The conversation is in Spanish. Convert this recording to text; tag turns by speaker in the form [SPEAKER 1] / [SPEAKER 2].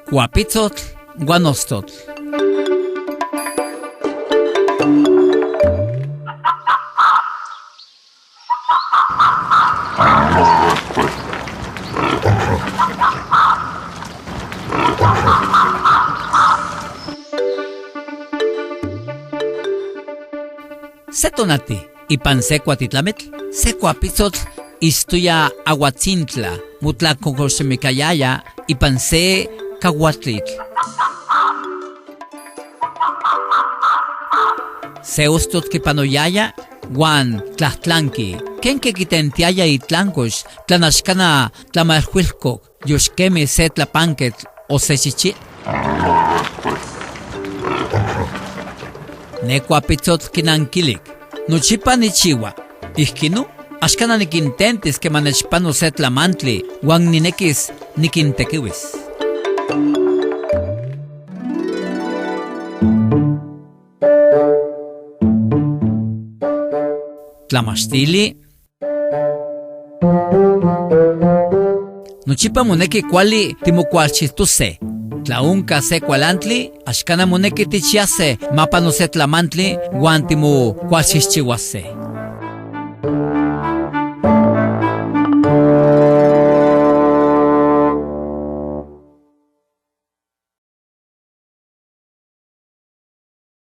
[SPEAKER 1] Guapitzotl, guanostotl. Setonati, ipan secuatitlametl, secuapitzotl, istuya aguatzintla, mutla concosemicayaya, ipan se caguatlitl. Seustot kipanoyaya, guan tlahtlanki, kenke kitentiaya itlancos, tlanashkana tlamalhuilco, yoshkemi se tlapanquet o sechichi. Necuapitzotl kinankilik, nochipa nichiwa, ihkinu, ashkana nikintentes que manechpano se tlamantli, guan ninekis nikintekiwis. Tlamastili. Nochipa moneki kuali timokualchistuse. Tlaunka se kualantli, ashkana moneki tichiase, mapa no se tlamantli, guan timokualchishchiwase.